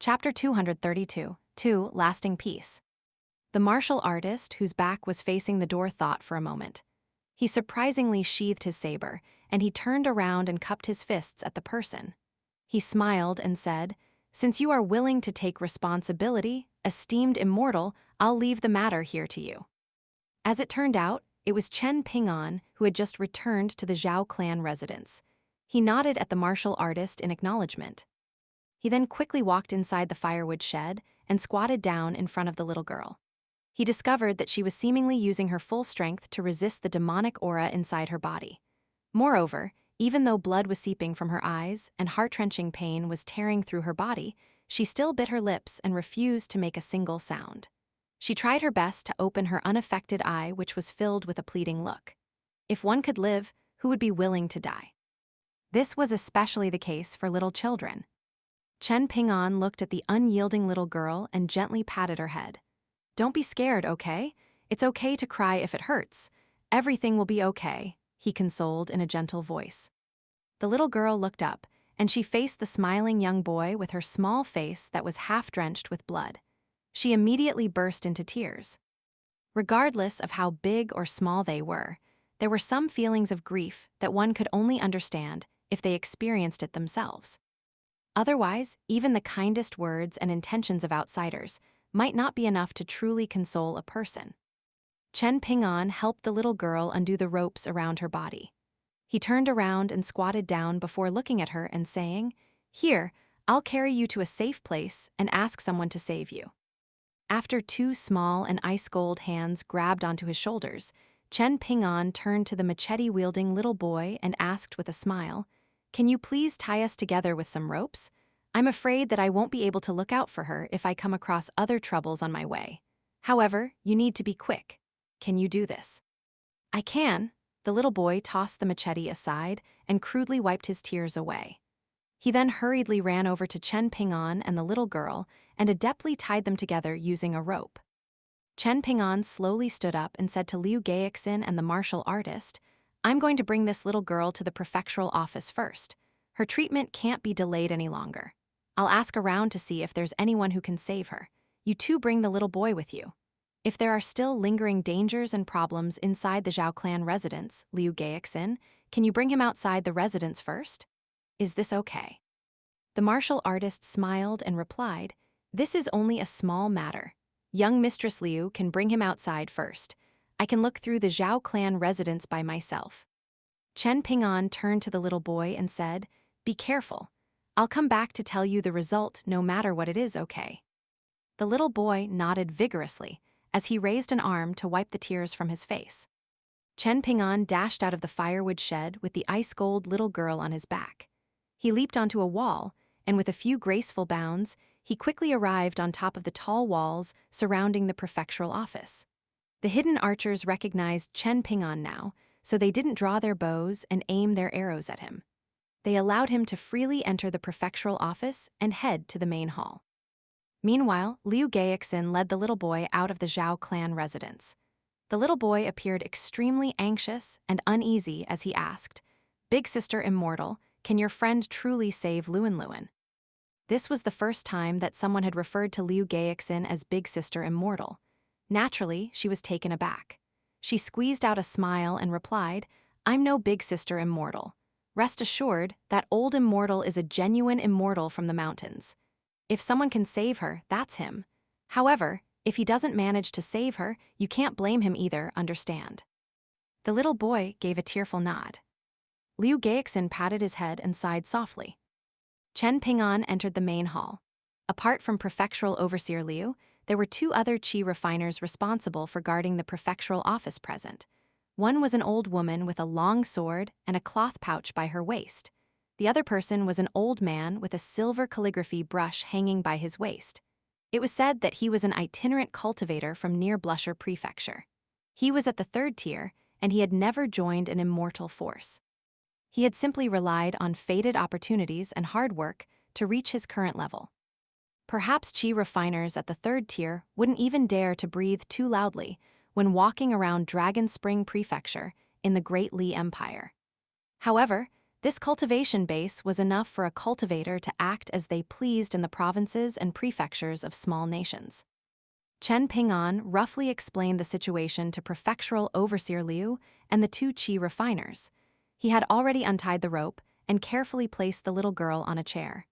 Chapter 232, 2. Lasting Peace. The martial artist, whose back was facing the door, thought for a moment. He surprisingly sheathed his saber, and he turned around and cupped his fists at the person. He smiled and said, "Since you are willing to take responsibility, esteemed immortal, I'll leave the matter here to you." As it turned out, it was Chen Ping'an who had just returned to the Zhao clan residence. He nodded at the martial artist in acknowledgement. He then quickly walked inside the firewood shed and squatted down in front of the little girl. He discovered that she was seemingly using her full strength to resist the demonic aura inside her body. Moreover, even though blood was seeping from her eyes and heart-wrenching pain was tearing through her body, she still bit her lips and refused to make a single sound. She tried her best to open her unaffected eye, which was filled with a pleading look. If one could live, who would be willing to die? This was especially the case for little children. Chen Ping'an looked at the unyielding little girl and gently patted her head. "Don't be scared, okay? It's okay to cry if it hurts. Everything will be okay," he consoled in a gentle voice. The little girl looked up, and she faced the smiling young boy with her small face that was half-drenched with blood. She immediately burst into tears. Regardless of how big or small they were, there were some feelings of grief that one could only understand if they experienced it themselves. Otherwise, even the kindest words and intentions of outsiders might not be enough to truly console a person. Chen Ping'an helped the little girl undo the ropes around her body. He turned around and squatted down before looking at her and saying, "Here, I'll carry you to a safe place and ask someone to save you." After two small and ice-cold hands grabbed onto his shoulders, Chen Ping'an turned to the machete-wielding little boy and asked with a smile, "Can you please tie us together with some ropes? I'm afraid that I won't be able to look out for her if I come across other troubles on my way. However, you need to be quick. Can you do this?" "I can." The little boy tossed the machete aside and crudely wiped his tears away. He then hurriedly ran over to Chen Ping'an and the little girl and adeptly tied them together using a rope. Chen Ping'an slowly stood up and said to Liu Geixin and the martial artist, "I'm going to bring this little girl to the prefectural office first. Her treatment can't be delayed any longer. I'll ask around to see if there's anyone who can save her. You two bring the little boy with you. If there are still lingering dangers and problems inside the Zhao clan residence, Liu Geixin, can you bring him outside the residence first? Is this okay?" The martial artist smiled and replied, "This is only a small matter. Young Mistress Liu can bring him outside first. I can look through the Zhao clan residence by myself." Chen Ping'an turned to the little boy and said, "Be careful. I'll come back to tell you the result no matter what it is, okay?" The little boy nodded vigorously as he raised an arm to wipe the tears from his face. Chen Ping'an dashed out of the firewood shed with the ice-cold little girl on his back. He leaped onto a wall, and with a few graceful bounds, he quickly arrived on top of the tall walls surrounding the prefectural office. The hidden archers recognized Chen Ping'an now, so they didn't draw their bows and aim their arrows at him. They allowed him to freely enter the prefectural office and head to the main hall. Meanwhile, Liu Geixin led the little boy out of the Zhao clan residence. The little boy appeared extremely anxious and uneasy as he asked, "Big Sister Immortal, can your friend truly save Luan?" This was the first time that someone had referred to Liu Geixin as Big Sister Immortal. Naturally, she was taken aback. She squeezed out a smile and replied, "I'm no Big Sister Immortal. Rest assured, that old immortal is a genuine immortal from the mountains. If someone can save her, that's him. However, if he doesn't manage to save her, you can't blame him either, understand?" The little boy gave a tearful nod. Liu Geixin patted his head and sighed softly. Chen Ping'an entered the main hall. Apart from prefectural overseer Liu, there were two other qi refiners responsible for guarding the prefectural office present. One was an old woman with a long sword and a cloth pouch by her waist. The other person was an old man with a silver calligraphy brush hanging by his waist. It was said that he was an itinerant cultivator from near Blusher Prefecture. He was at the third tier, and he had never joined an immortal force. He had simply relied on fated opportunities and hard work to reach his current level. Perhaps qi refiners at the third tier wouldn't even dare to breathe too loudly when walking around Dragon Spring Prefecture in the Great Li Empire. However, This cultivation base was enough for a cultivator to act as they pleased in the provinces and prefectures of small nations. Chen Ping'an roughly explained the situation to Prefectural Overseer Liu and the two qi refiners. He had already untied the rope and carefully placed the little girl on a chair.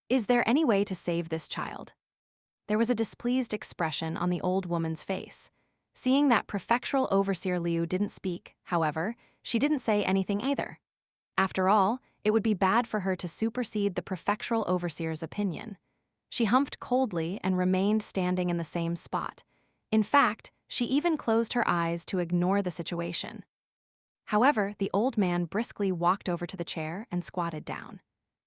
"Is there any way to save this child?" There was a displeased expression on the old woman's face. Seeing that Prefectural Overseer Liu didn't speak, however, she didn't say anything either. After all, it would be bad for her to supersede the Prefectural Overseer's opinion. She humphed coldly and remained standing in the same spot. In fact, she even closed her eyes to ignore the situation. However, the old man briskly walked over to the chair and squatted down.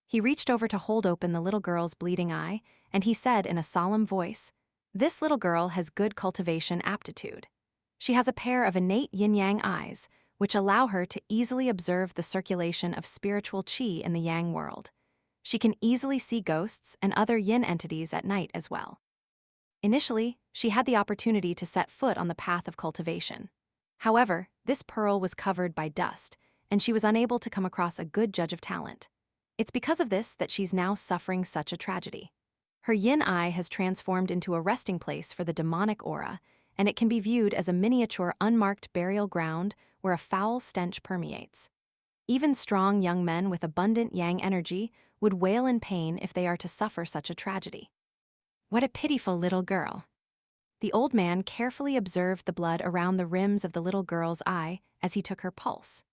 He reached over to hold open the little girl's bleeding eye, and he said in a solemn voice, "This little girl has good cultivation aptitude. She has a pair of innate yin-yang eyes, which allow her to easily observe the circulation of spiritual qi in the yang world. She can easily see ghosts and other yin entities at night as well." Initially, she had the opportunity to set foot on the path of cultivation. However, this pearl was covered by dust, and she was unable to come across a good judge of talent. It's because of this that she's now suffering such a tragedy. Her yin eye has transformed into a resting place for the demonic aura, and it can be viewed as a miniature unmarked burial ground where a foul stench permeates. Even strong young men with abundant yang energy would wail in pain if they are to suffer such a tragedy. What a pitiful little girl. The old man carefully observed the blood around the rims of the little girl's eye as he took her pulse.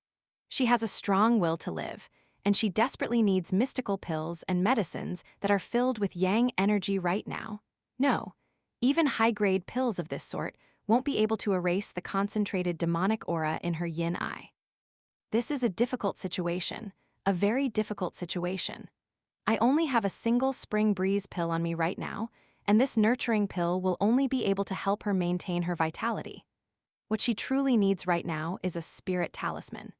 She has a strong will to live, and she desperately needs mystical pills and medicines that are filled with yang energy right now. No, even high-grade pills of this sort won't be able to erase the concentrated demonic aura in her yin eye. This is a difficult situation, a very difficult situation. I only have a single spring breeze pill on me right now, and this nurturing pill will only be able to help her maintain her vitality. What she truly needs right now is a spirit talisman.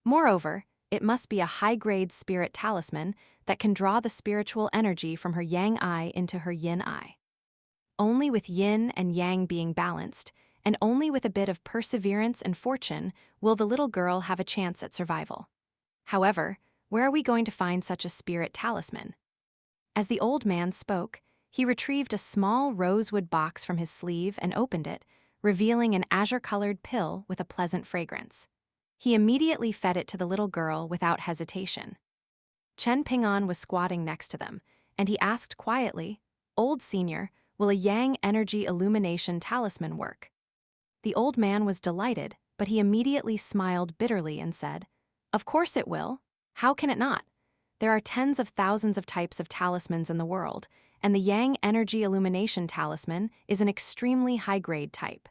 Moreover, it must be a high-grade spirit talisman that can draw the spiritual energy from her yang eye into her yin eye. Only with yin and yang being balanced, and only with a bit of perseverance and fortune, will the little girl have a chance at survival. However, where are we going to find such a spirit talisman? As the old man spoke, he retrieved a small rosewood box from his sleeve and opened it, revealing an azure-colored pill with a pleasant fragrance. He immediately fed it to the little girl without hesitation. Chen Ping'an was squatting next to them, and he asked quietly, "Old senior, will a yang energy illumination talisman work?" The old man was delighted, but he immediately smiled bitterly and said, "Of course it will. How can it not? There are tens of thousands of types of talismans in the world, and the Yang Energy Illumination Talisman is an extremely high-grade type.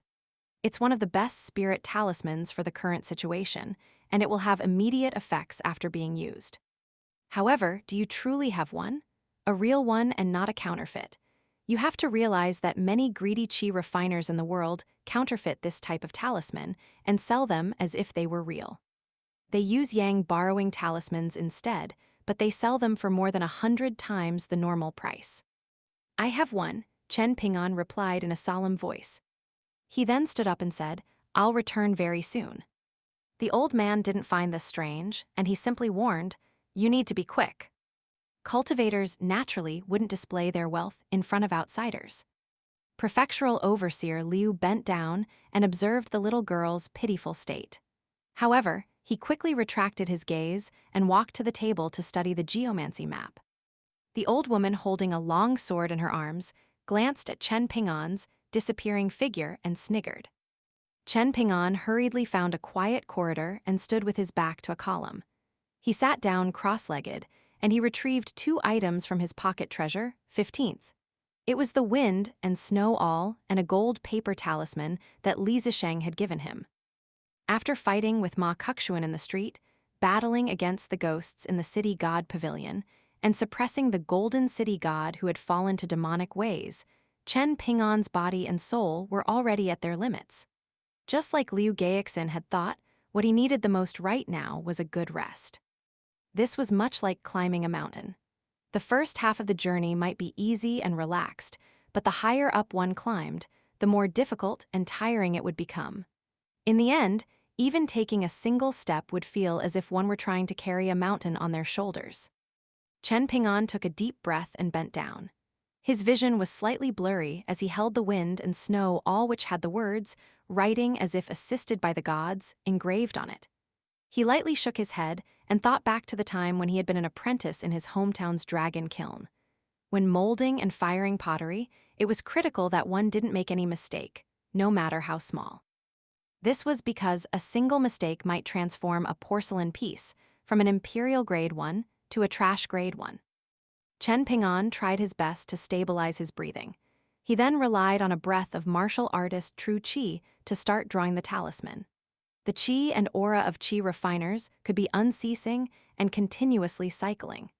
It's one of the best spirit talismans for the current situation, and it will have immediate effects after being used. However, do you truly have one? A real one and not a counterfeit? You have to realize that many greedy qi refiners in the world counterfeit this type of talisman and sell them as if they were real. They use yang borrowing talismans instead, but they sell them for more than 100 times the normal price." "I have one," Chen Ping'an replied in a solemn voice. He then stood up and said, "I'll return very soon." The old man didn't find this strange, and he simply warned, "You need to be quick." Cultivators naturally wouldn't display their wealth in front of outsiders. Prefectural Overseer Liu bent down and observed the little girl's pitiful state. However, he quickly retracted his gaze and walked to the table to study the geomancy map. The old woman, holding a long sword in her arms, glanced at Chen Ping'an's disappearing figure and sniggered. Chen Ping'an hurriedly found a quiet corridor and stood with his back to a column. He sat down cross-legged, and he retrieved 2 items from his pocket treasure, 15th. It was the wind and snow awl and a gold paper talisman that Li Zisheng had given him. After fighting with Ma Kuxuan in the street, battling against the ghosts in the city god pavilion, and suppressing the golden city god who had fallen to demonic ways, Chen Ping'an's body and soul were already at their limits. Just like Liu Geixin had thought, what he needed the most right now was a good rest. This was much like climbing a mountain. The first half of the journey might be easy and relaxed, but the higher up one climbed, the more difficult and tiring it would become. In the end, Even taking a single step would feel as if one were trying to carry a mountain on their shoulders. Chen Ping'an took a deep breath and bent down. His vision was slightly blurry as he held the wind and snow, all which had the words, writing as if assisted by the gods, engraved on it. He lightly shook his head and thought back to the time when he had been an apprentice in his hometown's dragon kiln. When molding and firing pottery, it was critical that one didn't make any mistake, no matter how small. This was because a single mistake might transform a porcelain piece from an imperial grade 1 to a trash grade 1. Chen Ping'an tried his best to stabilize his breathing. He then relied on a breath of martial artist true qi to start drawing the talisman. The qi and aura of qi refiners could be unceasing and continuously cycling.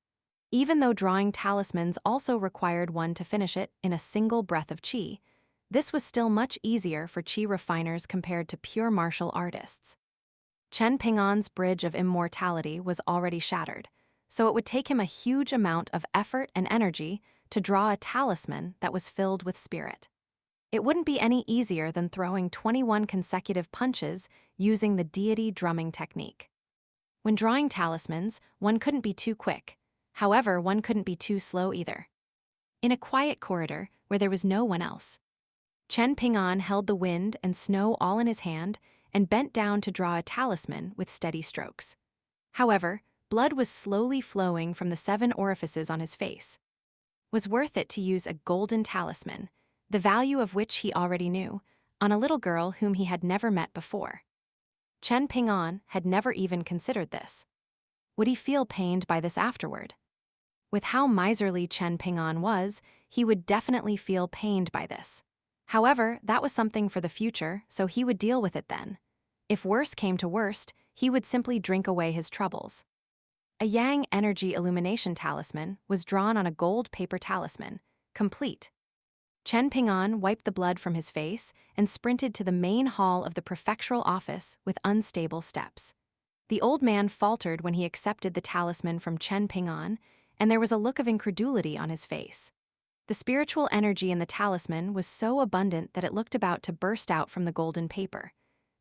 Even though drawing talismans also required one to finish it in a single breath of qi, this was still much easier for qi refiners compared to pure martial artists. Chen Ping'an's bridge of immortality was already shattered, so it would take him a huge amount of effort and energy to draw a talisman that was filled with spirit. It wouldn't be any easier than throwing 21 consecutive punches using the deity drumming technique. When drawing talismans, one couldn't be too quick. However, one couldn't be too slow either. In a quiet corridor where there was no one else, Chen Ping'an held the wind and snow all in his hand and bent down to draw a talisman with steady strokes. However, blood was slowly flowing from the 7 orifices on his face. Was worth it to use a golden talisman, the value of which he already knew, on a little girl whom he had never met before. Chen Ping'an had never even considered this. Would he feel pained by this afterward? With how miserly Chen Ping'an was, he would definitely feel pained by this. However, that was something for the future, so he would deal with it then. If worse came to worst, he would simply drink away his troubles. A Yang Energy Illumination Talisman was drawn on a gold paper talisman, complete. Chen Ping'an wiped the blood from his face and sprinted to the main hall of the prefectural office with unstable steps. The old man faltered when he accepted the talisman from Chen Ping'an, and there was a look of incredulity on his face. The spiritual energy in the talisman was so abundant that it looked about to burst out from the golden paper.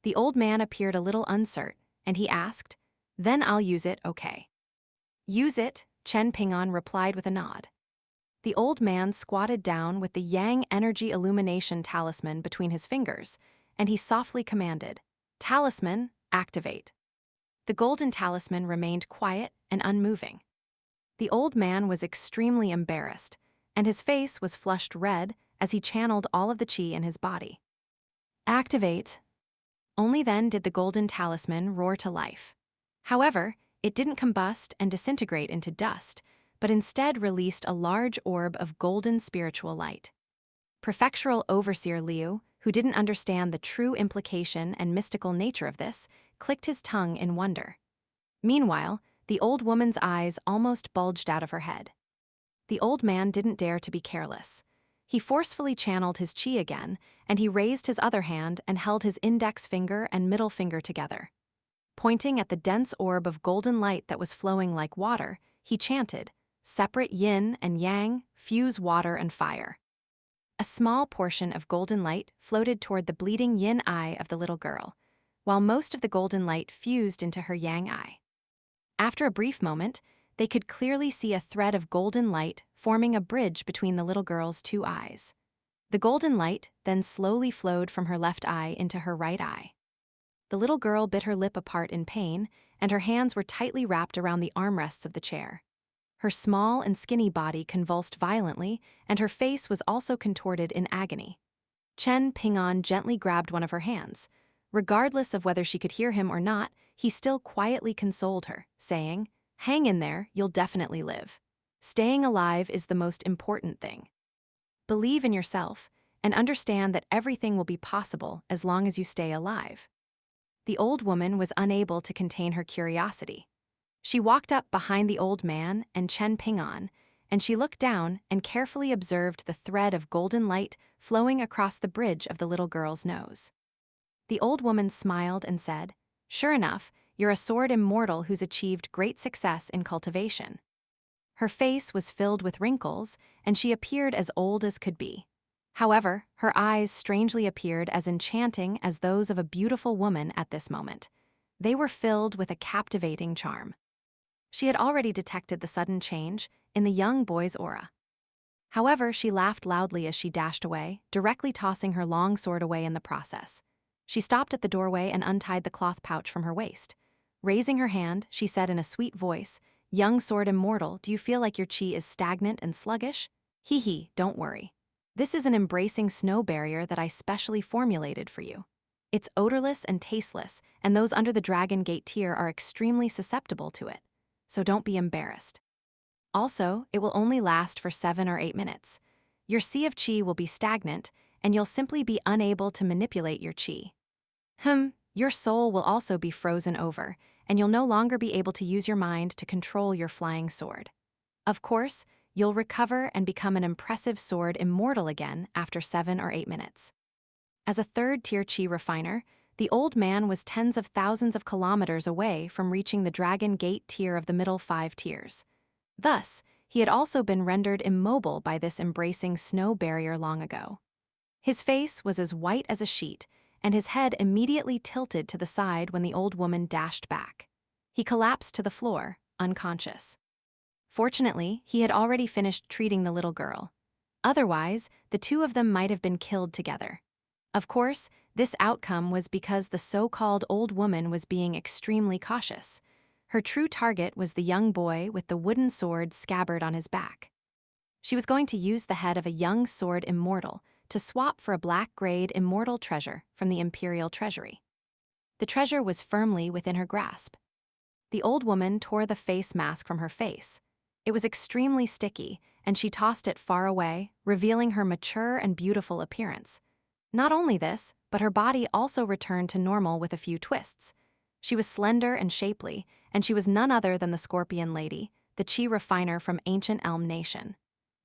The old man appeared a little uncertain, and he asked, "Then I'll use it, okay?" "Use it," Chen Ping'an replied with a nod. The old man squatted down with the Yang Energy Illumination Talisman between his fingers, and he softly commanded, "Talisman, activate." The golden talisman remained quiet and unmoving. The old man was extremely embarrassed, and his face was flushed red as he channeled all of the qi in his body. "Activate." Only then did the golden talisman roar to life. However, it didn't combust and disintegrate into dust, but instead released a large orb of golden spiritual light. Prefectural Overseer Liu, who didn't understand the true implication and mystical nature of this, clicked his tongue in wonder. Meanwhile, the old woman's eyes almost bulged out of her head. The old man didn't dare to be careless. He forcefully channeled his qi again, and he raised his other hand and held his index finger and middle finger together. Pointing at the dense orb of golden light that was flowing like water, he chanted, "Separate yin and yang, fuse water and fire." A small portion of golden light floated toward the bleeding yin eye of the little girl, while most of the golden light fused into her yang eye. After a brief moment, they could clearly see a thread of golden light forming a bridge between the little girl's 2 eyes. The golden light then slowly flowed from her left eye into her right eye. The little girl bit her lip apart in pain, and her hands were tightly wrapped around the armrests of the chair. Her small and skinny body convulsed violently, and her face was also contorted in agony. Chen Ping'an gently grabbed one of her hands. Regardless of whether she could hear him or not, he still quietly consoled her, saying, "Hang in there, you'll definitely live. Staying alive is the most important thing. Believe in yourself, and understand that everything will be possible as long as you stay alive." The old woman was unable to contain her curiosity. She walked up behind the old man and Chen Ping'an, and she looked down and carefully observed the thread of golden light flowing across the bridge of the little girl's nose. The old woman smiled and said, "Sure enough, you're a sword immortal who's achieved great success in cultivation." Her face was filled with wrinkles, and she appeared as old as could be. However, her eyes strangely appeared as enchanting as those of a beautiful woman at this moment. They were filled with a captivating charm. She had already detected the sudden change in the young boy's aura. However, she laughed loudly as she dashed away, directly tossing her long sword away in the process. She stopped at the doorway and untied the cloth pouch from her waist. Raising her hand, she said in a sweet voice, "Young sword immortal, do you feel like your chi is stagnant and sluggish? Hee hee, don't worry. This is an embracing snow barrier that I specially formulated for you. It's odorless and tasteless, and those under the Dragon Gate tier are extremely susceptible to it. So don't be embarrassed. Also, it will only last for 7 or 8 minutes. Your sea of chi will be stagnant, and you'll simply be unable to manipulate your chi. Your soul will also be frozen over, and you'll no longer be able to use your mind to control your flying sword. Of course, you'll recover and become an impressive sword immortal again after 7 or 8 minutes. As a third-tier chi refiner, the old man was tens of thousands of kilometers away from reaching the Dragon Gate tier of the middle 5 tiers. Thus, he had also been rendered immobile by this embracing snow barrier long ago. His face was as white as a sheet, and his head immediately tilted to the side when the old woman dashed back. He collapsed to the floor, unconscious. Fortunately, he had already finished treating the little girl. Otherwise, the two of them might have been killed together. Of course, this outcome was because the so-called old woman was being extremely cautious. Her true target was the young boy with the wooden sword scabbard on his back. She was going to use the head of a young sword immortal to swap for a black-grade immortal treasure from the Imperial Treasury. The treasure was firmly within her grasp. The old woman tore the face mask from her face. It was extremely sticky, and she tossed it far away, revealing her mature and beautiful appearance. Not only this, but her body also returned to normal with a few twists. She was slender and shapely, and she was none other than the Scorpion Lady, the chi refiner from Ancient Elm Nation.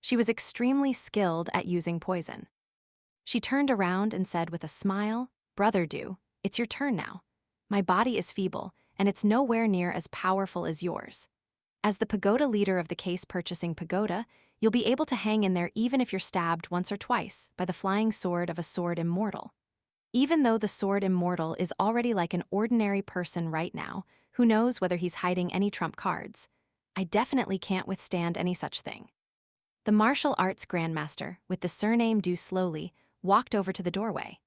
She was extremely skilled at using poison. She turned around and said with a smile, "Brother Du, it's your turn now. My body is feeble, and it's nowhere near as powerful as yours. As the pagoda leader of the Case Purchasing Pagoda, you'll be able to hang in there even if you're stabbed once or twice by the flying sword of a sword immortal. Even though the sword immortal is already like an ordinary person right now, who knows whether he's hiding any trump cards? I definitely can't withstand any such thing." The martial arts grandmaster, with the surname Du slowly, walked over to the doorway.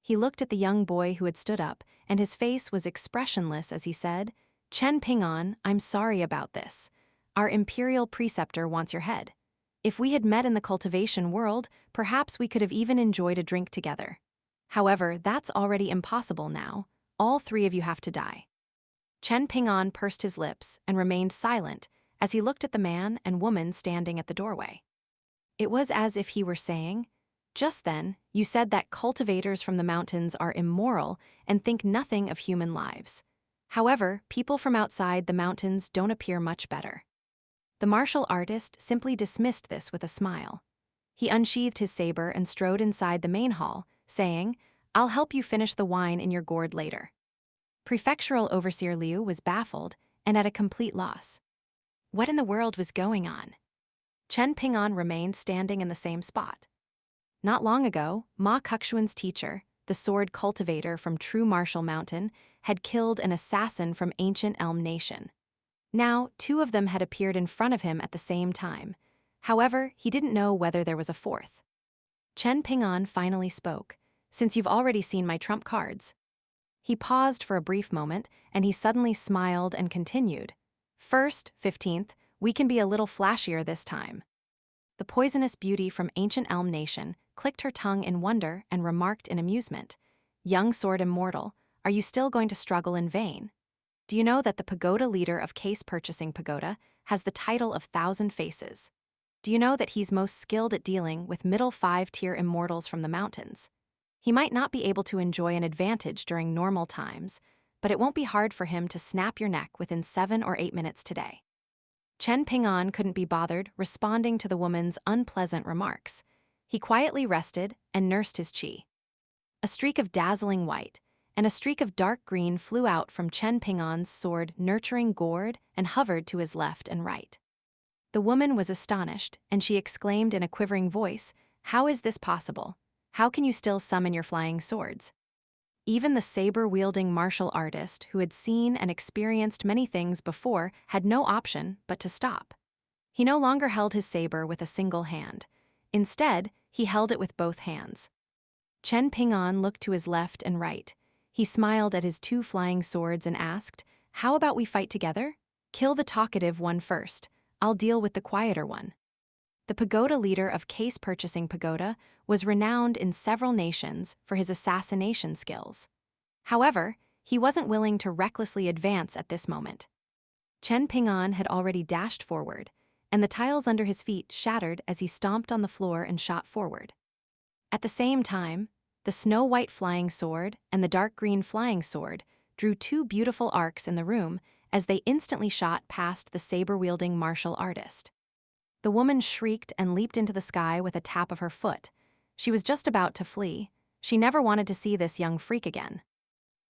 He looked at the young boy who had stood up, and his face was expressionless as he said, "Chen Ping'an, I'm sorry about this. Our imperial preceptor wants your head. If we had met in the cultivation world, perhaps we could have even enjoyed a drink together. However, that's already impossible now. All 3 of you have to die." Chen Ping'an pursed his lips and remained silent as he looked at the man and woman standing at the doorway. It was as if he were saying, "Just then, you said that cultivators from the mountains are immoral and think nothing of human lives. However, people from outside the mountains don't appear much better." The martial artist simply dismissed this with a smile. He unsheathed his saber and strode inside the main hall, saying, "I'll help you finish the wine in your gourd later." Prefectural Overseer Liu was baffled and at a complete loss. What in the world was going on? Chen Ping'an remained standing in the same spot. Not long ago, Ma Kuxuan's teacher, the sword cultivator from True Martial Mountain, had killed an assassin from Ancient Elm Nation. Now, 2 of them had appeared in front of him at the same time. However, he didn't know whether there was a fourth. Chen Ping'an finally spoke, "Since you've already seen my trump cards." He paused for a brief moment, and he suddenly smiled and continued, "First, 15th, we can be a little flashier this time." The poisonous beauty from Ancient Elm Nation clicked her tongue in wonder and remarked in amusement, "Young sword immortal, are you still going to struggle in vain? Do you know that the pagoda leader of Case Purchasing Pagoda has the title of Thousand Faces? Do you know that he's most skilled at dealing with middle 5-tier immortals from the mountains? He might not be able to enjoy an advantage during normal times, but it won't be hard for him to snap your neck within 7 or 8 minutes today." Chen Ping'an couldn't be bothered responding to the woman's unpleasant remarks. He quietly rested and nursed his chi. A streak of dazzling white and a streak of dark green flew out from Chen Ping'an's sword nurturing gourd and hovered to his left and right. The woman was astonished, and she exclaimed in a quivering voice, How is this possible? How can you still summon your flying swords? Even the saber-wielding martial artist, who had seen and experienced many things before, had no option but to stop. He no longer held his saber with a single hand. Instead, he held it with both hands. Chen Ping'an looked to his left and right. He smiled at his two flying swords and asked, "How about we fight together? Kill the talkative one first. I'll deal with the quieter one." The pagoda leader of Case Purchasing Pagoda was renowned in several nations for his assassination skills. However, he wasn't willing to recklessly advance at this moment. Chen Ping'an had already dashed forward, and the tiles under his feet shattered as he stomped on the floor and shot forward. At the same time, the snow-white flying sword and the dark green flying sword drew two beautiful arcs in the room as they instantly shot past the saber-wielding martial artist. The woman shrieked and leaped into the sky with a tap of her foot. She was just about to flee. She never wanted to see this young freak again.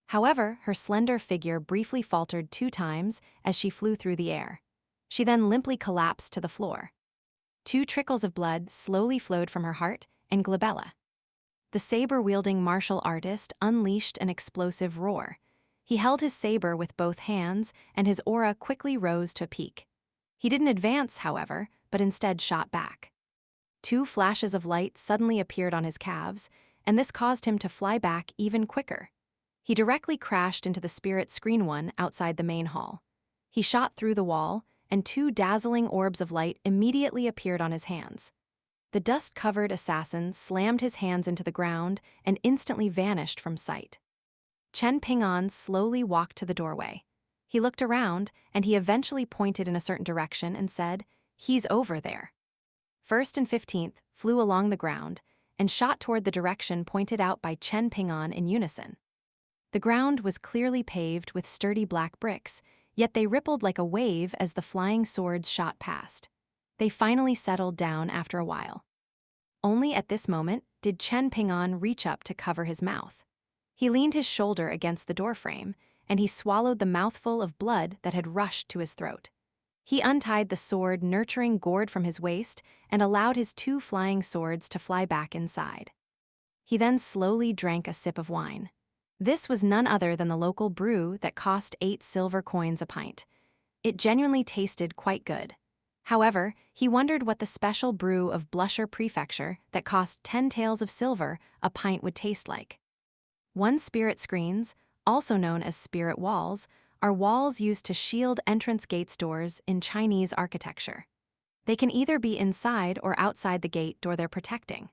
However, her slender figure briefly faltered 2 times as she flew through the air. She then limply collapsed to the floor. 2 trickles of blood slowly flowed from her heart and glabella. The saber-wielding martial artist unleashed an explosive roar. He held his saber with both hands, and his aura quickly rose to a peak. He didn't advance, however, but instead shot back. 2 flashes of light suddenly appeared on his calves, and this caused him to fly back even quicker. He directly crashed into the spirit screen one outside the main hall. He shot through the wall, and 2 dazzling orbs of light immediately appeared on his hands. The dust-covered assassin slammed his hands into the ground and instantly vanished from sight. Chen Ping'an slowly walked to the doorway. He looked around, and he eventually pointed in a certain direction and said, "He's over there." 1st and 15th flew along the ground and shot toward the direction pointed out by Chen Ping'an in unison. The ground was clearly paved with sturdy black bricks, yet they rippled like a wave as the flying swords shot past. They finally settled down after a while. Only at this moment did Chen Ping'an reach up to cover his mouth. He leaned his shoulder against the doorframe, and he swallowed the mouthful of blood that had rushed to his throat. He untied the sword-nurturing gourd from his waist and allowed his 2 flying swords to fly back inside. He then slowly drank a sip of wine. This was none other than the local brew that cost 8 silver coins a pint. It genuinely tasted quite good. However, he wondered what the special brew of Blusher Prefecture that cost 10 taels of silver a pint would taste like. 1 spirit screens, also known as spirit walls, are walls used to shield entrance gates doors in Chinese architecture. They can either be inside or outside the gate door they're protecting.